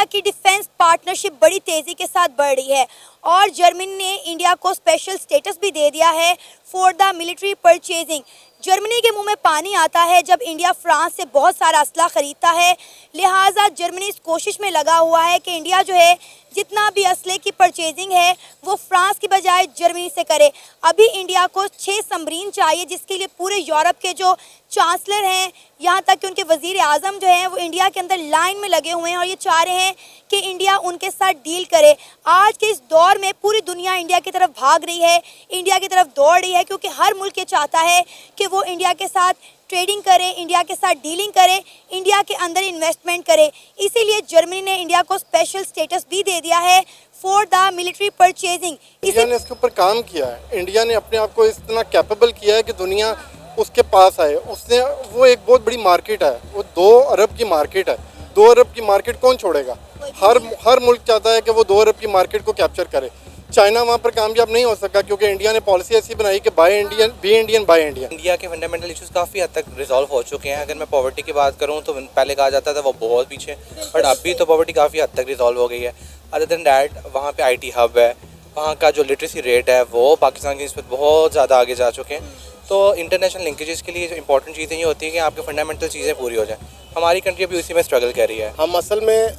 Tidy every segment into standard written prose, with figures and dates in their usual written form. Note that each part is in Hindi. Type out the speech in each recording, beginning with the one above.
इंडिया की डिफेंस पार्टनरशिप बड़ी तेज़ी के साथ बढ़ रही है और जर्मनी ने इंडिया को स्पेशल स्टेटस भी दे दिया है for the military purchasing. Germany के मुंह में पानी आता है जब इंडिया फ्रांस से बहुत सारा असला खरीदता है, लिहाजा जर्मनी इस कोशिश में लगा हुआ है कि इंडिया जो है जितना भी असले की परचेजिंग है वो फ्रांस की बजाय जर्मनी से करे। अभी इंडिया को 6 सबमरीन चाहिए जिसके लिए पूरे यूरोप के जो चांसलर हैं, यहाँ तक कि उनके वजीर आज़म जो हैं वो इंडिया के अंदर लाइन में लगे हुए हैं और ये चाह रहे हैं कि इंडिया उनके साथ डील करे। आज के इस दौर में पूरी दुनिया इंडिया की तरफ भाग रही है, इंडिया की तरफ दौड़ रही है, क्योंकि हर मुल्क ये चाहता है कि वो इंडिया के साथ ट्रेडिंग करे, इंडिया के साथ डीलिंग करे, इंडिया के अंदर इन्वेस्टमेंट करे। इसीलिए जर्मनी ने इंडिया को स्पेशल स्टेटस भी दे दिया है for the military purchasing. India ने इसके ऊपर काम किया है, इंडिया ने अपने आप को इतना कैपेबल किया है कि दुनिया उसके पास आए। उसने वो एक बहुत बड़ी मार्केट है, वो 2 अरब की मार्केट है। 2 अरब की मार्केट कौन छोड़ेगा? हर मुल्क चाहता है कि वो 2 अरब की मार्केट को कैप्चर करे। चाइना वहाँ पर कामयाब नहीं हो सका क्योंकि इंडिया ने पॉलिसी ऐसी बनाई कि buy Indian be Indian buy India. India के फंडामेंटल इश्यूज काफ़ी हद तक रिजॉल्व हो चुके हैं। अगर मैं पॉवर्टी की बात करूँ तो पहले कहा जाता था वो बहुत पीछे, बट अभी तो पॉवर्टी काफ़ी हद तक रिजॉल्व हो गई है। अदर देन डैट वहाँ पे IT हब है, वहाँ का जो लिटरेसी रेट है वो पाकिस्तान की निस्बत बहुत ज़्यादा आगे जा चुके हैं। तो इंटरनेशनल लिंकेजेस के लिए जो इंपॉर्टेंट चीज़ें ये होती है कि आपके फंडामेंटल चीज़ें पूरी हो जाएं। हमारी कंट्री अभी उसी में स्ट्रगल कर रही है। हम असल में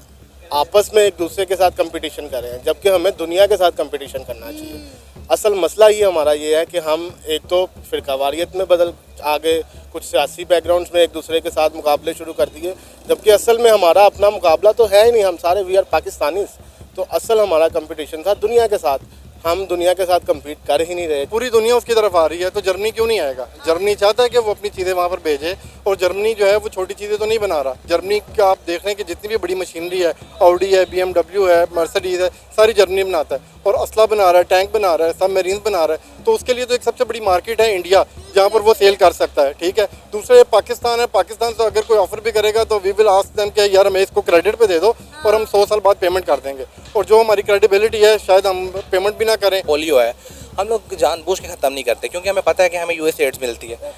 आपस में एक दूसरे के साथ कंपटीशन कर रहे हैं, जबकि हमें दुनिया के साथ कंपटीशन करना चाहिए। असल मसला ही हमारा ये है कि हम एक तो फ़िरकावारियत में बदल आगे कुछ सियासी बैकग्राउंड्स में एक दूसरे के साथ मुकाबले शुरू कर दिए, जबकि असल में हमारा अपना मुकाबला तो है ही नहीं। हम सारे वी आर पाकिस्तानीज़, तो असल हमारा कंपटीशन था दुनिया के साथ। हम दुनिया के साथ compete कर ही नहीं रहे। पूरी दुनिया उसकी तरफ आ रही है तो जर्मनी क्यों नहीं आएगा? जर्मनी चाहता है कि वो अपनी चीज़ें वहाँ पर भेजे, और जर्मनी जो है वो छोटी चीज़ें तो नहीं बना रहा। जर्मनी का आप देख रहे हैं कि जितनी भी बड़ी मशीनरी है, ऑडी है, BMW है, मर्सिडीज़ है, सारी जर्मनी बनाता है। और असला बना रहा है, टैंक बना रहा है, सबमरीन बना रहा है। तो उसके लिए तो एक सबसे बड़ी मार्केट है इंडिया, जहाँ पर वो सेल कर सकता है। ठीक है, दूसरे पाकिस्तान है। पाकिस्तान से अगर कोई ऑफर भी करेगा तो वी विल आस्क देम कि यार हमें इसको क्रेडिट पे दे दो और हम 100 साल बाद पेमेंट कर देंगे। और जो हमारी क्रेडिबिलिटी है शायद हम पेमेंट भी ना करें। पोलियो है, हम लोग जानबूझ के ख़त्म नहीं करते क्योंकि हमें पता है कि हमें US एड्स मिलती है,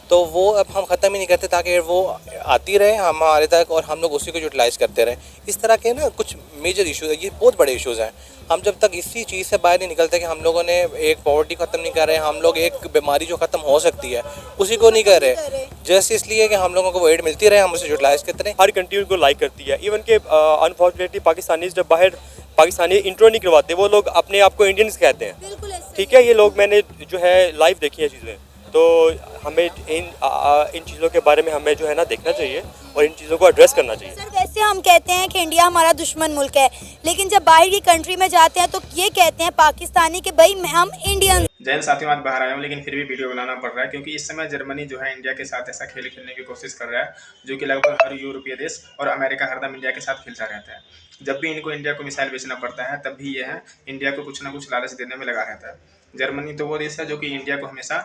तो वो अब हम ख़त्म ही नहीं करते ताकि वो आती रहे हमारे तक और हम लोग उसी को यूटिलाइज़ करते रहें। इस तरह के ना कुछ मेजर इशूज़ है, ये बहुत बड़े इशूज़ हैं। हम जब तक इसी चीज़ से बाहर नहीं निकलते कि हम लोगों ने एक पॉवर्टी ख़त्म नहीं कर रहे, हम लोग एक बीमारी जो ख़त्म हो सकती है उसी को नहीं कर रहे, जस्ट इसलिए कि हम लोगों को वो एड मिलती रहे, हम उसे यूटिलाइज़ करते रहें। हर कंट्री उनको लाइक करती है, इवन के अनफॉर्चुनेटली पाकिस्तानी जब बाहर पाकिस्तानी इंट्रो नहीं करवाते, वो लोग अपने आप को इंडियंस कहते हैं। ठीक है, ये लोग मैंने जो है लाइव देखी है चीज़ें, तो हमें इन चीज़ों के बारे में हमें जो है ना देखना चाहिए और इन चीज़ों को एड्रेस करना चाहिए। सर वैसे हम कहते हैं कि इंडिया हमारा दुश्मन मुल्क है, लेकिन जब बाहर की कंट्री में जाते हैं तो ये कहते हैं पाकिस्तानी कि भाई हम इंडियन। जैन साथियों, आज बाहर आया हूँ लेकिन फिर भी वीडियो बनाना पड़ रहा है क्योंकि इस समय जर्मनी जो है इंडिया के साथ ऐसा खेल खेलने की कोशिश कर रहा है जो कि लगभग हर यूरोपीय देश और अमेरिका हरदम इंडिया के साथ खेलता रहता है। जब भी इनको इंडिया को मिसाइल बेचना पड़ता है तब भी ये है इंडिया को कुछ ना कुछ लालच देने में लगा रहता है। जर्मनी तो वो देश है जो कि इंडिया को हमेशा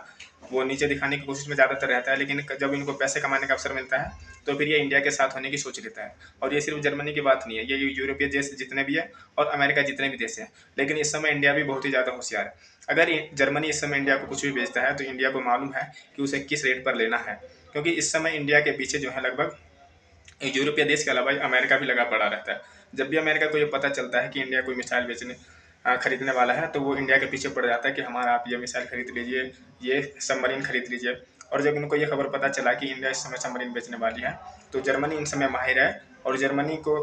वो नीचे दिखाने की कोशिश में ज़्यादातर रहता है, लेकिन जब इनको पैसे कमाने का अवसर मिलता है तो फिर ये इंडिया के साथ होने की सोच लेता है। और ये सिर्फ जर्मनी की बात नहीं है, ये यूरोपीय देश जितने भी है और अमेरिका जितने भी देश हैं। लेकिन इस समय इंडिया भी बहुत ही ज़्यादा होशियार है। अगर जर्मनी इस समय इंडिया को कुछ भी बेचता है तो इंडिया को मालूम है कि उसे किस रेट पर लेना है, क्योंकि इस समय इंडिया के पीछे जो है लगभग यूरोपीय देश के अलावा अमेरिका भी लगा पड़ा रहता है। जब भी अमेरिका को ये पता चलता है कि इंडिया कोई मिसाइल बेचने खरीदने वाला है तो वो इंडिया के पीछे पड़ जाता है कि हमारा आप ये मिसाइल खरीद लीजिए, ये सबमरीन खरीद लीजिए। और जब इनको ये खबर पता चला कि इंडिया इस समय सबमरीन बेचने वाली है तो जर्मनी इन समय माहिर है और जर्मनी को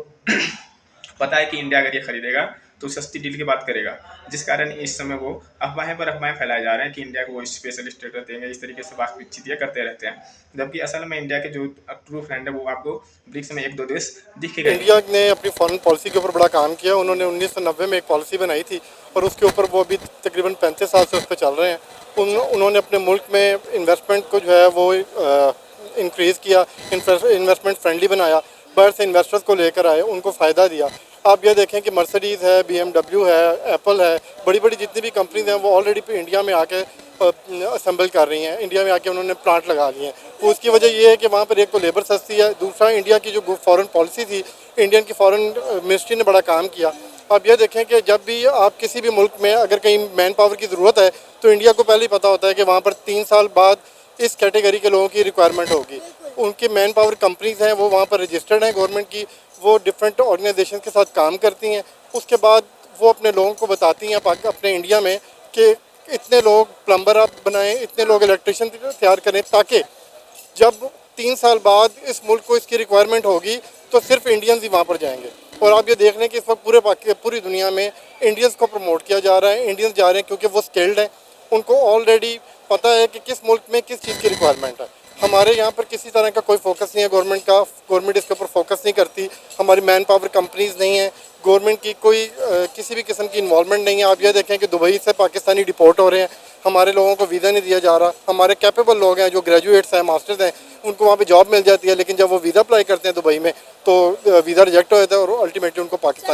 पता है कि इंडिया अगर ये खरीदेगा तो सस्ती डील की बात करेगा, जिस कारण इस समय वो अफवाहें पर अफवाहें फैलाए जा रहे हैं कि इंडिया को वो स्पेशल स्टेटस देंगे। इस तरीके से बातचीत करते रहते हैं, जबकि असल में इंडिया के जो ट्रू फ्रेंड है वो आपको ब्रिक्स में 1-2 देश दिख गए। इंडिया ने अपनी फॉरेन पॉलिसी के ऊपर बड़ा काम किया। उन्होंने 1990 में एक पॉलिसी बनाई थी और उसके ऊपर वो अभी तकरीबन 35 साल से उस पर चल रहे हैं। उन्होंने अपने मुल्क में इन्वेस्टमेंट को जो है वो इंक्रीज़ किया, इन्वेस्टमेंट फ्रेंडली बनाया, बाहर से इन्वेस्टर्स को लेकर आए, उनको फ़ायदा दिया। आप ये देखें कि मर्सिडीज़ है, BMW है, एप्पल है, बड़ी बड़ी जितनी भी कंपनीज हैं वो ऑलरेडी इंडिया में आके असेंबल कर रही हैं। इंडिया में आके उन्होंने प्लांट लगा लिए हैं। तो उसकी वजह ये है कि वहाँ पर एक तो लेबर सस्ती है, दूसरा इंडिया की जो फॉरेन पॉलिसी थी, इंडियन की फॉरेन मिनिस्ट्री ने बड़ा काम किया। आप ये देखें कि जब भी आप किसी भी मुल्क में अगर कहीं मैन पावर की ज़रूरत है तो इंडिया को पहले ही पता होता है कि वहाँ पर 3 साल बाद इस कैटेगरी के लोगों की रिक्वायरमेंट होगी। उनकी मैन पावर कंपनीज हैं वो वहाँ पर रजिस्टर्ड हैं गवर्नमेंट की, वो डिफरेंट ऑर्गेनाइजेशन के साथ काम करती हैं। उसके बाद वो अपने लोगों को बताती हैं अपने इंडिया में कि इतने लोग प्लम्बर आप बनाएं, इतने लोग इलेक्ट्रिशियन तैयार करें, ताकि जब 3 साल बाद इस मुल्क को इसकी रिक्वायरमेंट होगी तो सिर्फ इंडियंस ही वहाँ पर जाएंगे। और आप ये देख लें कि इस वक्त पूरी दुनिया में इंडियंस को प्रमोट किया जा रहा है। इंडियंस जा रहे हैं क्योंकि वो स्किल्ड हैं, उनको ऑलरेडी पता है कि किस मुल्क में किस चीज़ की रिक्वायरमेंट है। हमारे यहाँ पर किसी तरह का कोई फोकस नहीं है गवर्नमेंट इसके ऊपर फोकस नहीं करती। हमारी मैन पावर कंपनीज़ नहीं है, गवर्नमेंट की कोई किसी भी किस्म की इन्वॉल्वमेंट नहीं है। आप ये देखें कि दुबई से पाकिस्तानी डिपोर्ट हो रहे हैं, हमारे लोगों को वीज़ा नहीं दिया जा रहा। हमारे कैपेबल लोग हैं जो ग्रेजुएट्स हैं, मास्टर्स हैं, उनको वहाँ पे जॉब मिल जाती है, लेकिन जब वो वीज़ा अप्लाई करते हैं दुबई में तो वीज़ा रिजेक्ट हो जाता है और अल्टीमेटली उनको पाकिस्तान